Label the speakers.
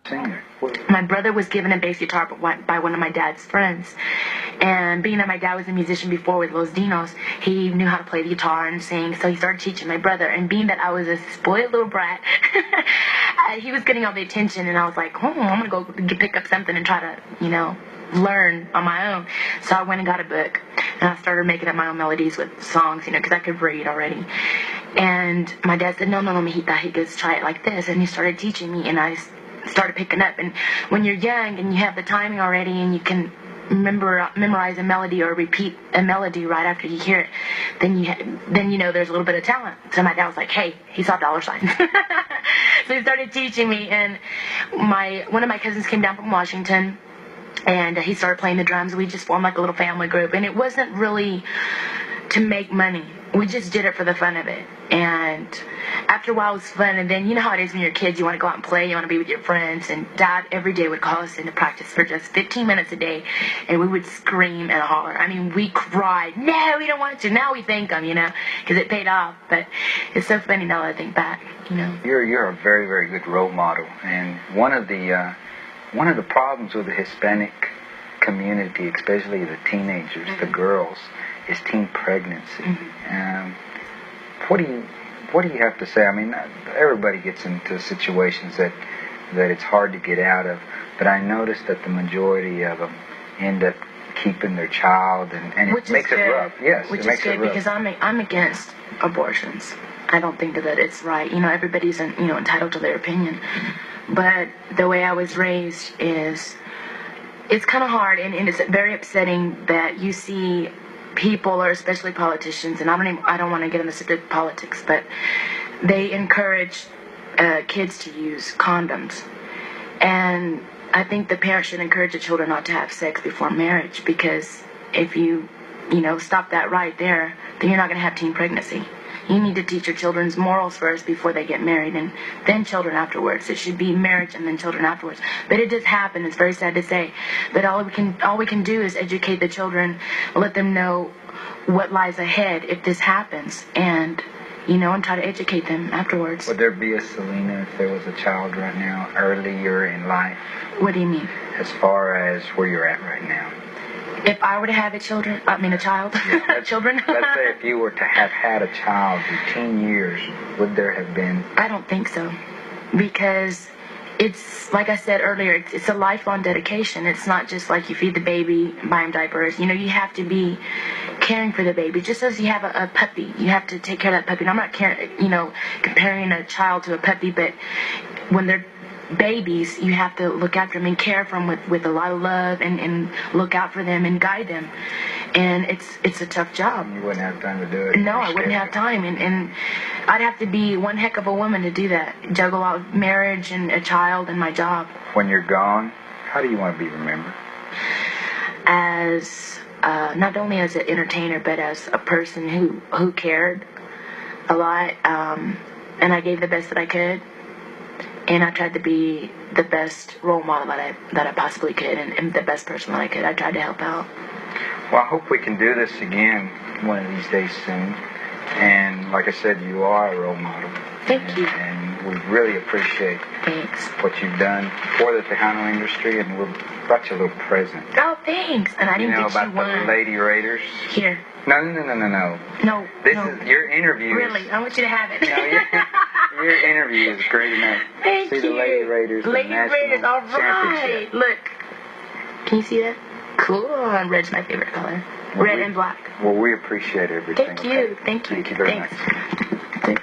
Speaker 1: singer?
Speaker 2: My brother was given a bass guitar by one of my dad's friends. And being that my dad was a musician before with Los Dinos, he knew how to play the guitar and sing, so he started teaching my brother. And being that I was a spoiled little brat, he was getting all the attention, and I was like, I'm going to go pick up something and try to, learn on my own. So I went and got a book, and I started making up my own melodies with songs, because I could read already. And my dad said, no, mijita, he goes, try it like this. And he started teaching me, and I started picking up. And when you're young and you have the timing already and you can memorize a melody or repeat a melody right after you hear it, then you know there's a little bit of talent. So my dad was like, hey, he saw dollar signs. So he started teaching me, and one of my cousins came down from Washington, and he started playing the drums. We just formed like a little family group, and it wasn't really to make money. We just did it for the fun of it. And after a while it was fun, and then you know how it is when you're kids, you want to go out and play, you want to be with your friends, and Dad every day would call us into practice for just 15 minutes a day, and we would scream and holler. I mean, we cried. No, we don't want to. Now we thank them, because it paid off. But it's so funny now that I think back,
Speaker 1: You're a very, very good role model, and one of the problems with the Hispanic community, especially the teenagers, the girls, is teen pregnancy.
Speaker 2: Mm-hmm.
Speaker 1: What do you have to say? I mean, everybody gets into situations that it's hard to get out of, but I noticed that the majority of them end up keeping their child, and it makes it rough. Yes,
Speaker 2: which
Speaker 1: it makes
Speaker 2: is good,
Speaker 1: it rough.
Speaker 2: because I'm against abortions. I don't think that it's right. Everybody's entitled to their opinion, but the way I was raised is it's kind of hard, and it's very upsetting that you see people, or especially politicians, and I don't want to get into subject politics, but they encourage kids to use condoms. And I think the parents should encourage the children not to have sex before marriage, because if you stop that right there, then you're not going to have teen pregnancy. You need to teach your children's morals first before they get married, and then children afterwards. It should be marriage and then children afterwards. But it does happen. It's very sad to say. But all we can do is educate the children, let them know what lies ahead if this happens, and try to educate them afterwards.
Speaker 1: Would there be a Selena if there was a child right now, earlier in life?
Speaker 2: What do you mean?
Speaker 1: As far as where you're at right now.
Speaker 2: If I were to have a child,
Speaker 1: yeah,
Speaker 2: children.
Speaker 1: Let's say if you were to have had a child in 10 years, would there have been?
Speaker 2: I don't think so, because it's, like I said earlier, it's a lifelong dedication. It's not just like you feed the baby, buy him diapers. You have to be caring for the baby. Just as you have a puppy, you have to take care of that puppy. And I'm not comparing a child to a puppy, but when they're babies, you have to look after them and care for them with a lot of love, and look out for them and guide them. And it's a tough job.
Speaker 1: You wouldn't have time to do it.
Speaker 2: No, I wouldn't have time, and I'd have to be one heck of a woman to do that. Juggle out marriage and a child and my job.
Speaker 1: When you're gone, how do you want to be remembered?
Speaker 2: As not only as an entertainer, but as a person who cared a lot, and I gave the best that I could. And I tried to be the best role model that I possibly could, and the best person that I could. I tried to help out.
Speaker 1: Well, I hope we can do this again one of these days soon. And like I said, you are a role model.
Speaker 2: Thank you.
Speaker 1: And we really appreciate
Speaker 2: Thanks.
Speaker 1: What you've done for the Tejano industry, and we brought you a little present.
Speaker 2: Oh, thanks. And I didn't get you
Speaker 1: about
Speaker 2: one.
Speaker 1: The Lady Raiders.
Speaker 2: Here.
Speaker 1: No.
Speaker 2: No.
Speaker 1: This is your interview.
Speaker 2: Really, I want you to have it.
Speaker 1: No, your interview is great enough.
Speaker 2: Thank
Speaker 1: see
Speaker 2: you.
Speaker 1: The Lady Raiders.
Speaker 2: Lady
Speaker 1: the
Speaker 2: Raiders, all right.
Speaker 1: Championship.
Speaker 2: Look. Can you see that? Cool. Red's my favorite color. Red and black.
Speaker 1: Well, we appreciate everything.
Speaker 2: Thank you.
Speaker 1: Okay?
Speaker 2: Thank you.
Speaker 1: Thank you very
Speaker 2: Thanks.
Speaker 1: much.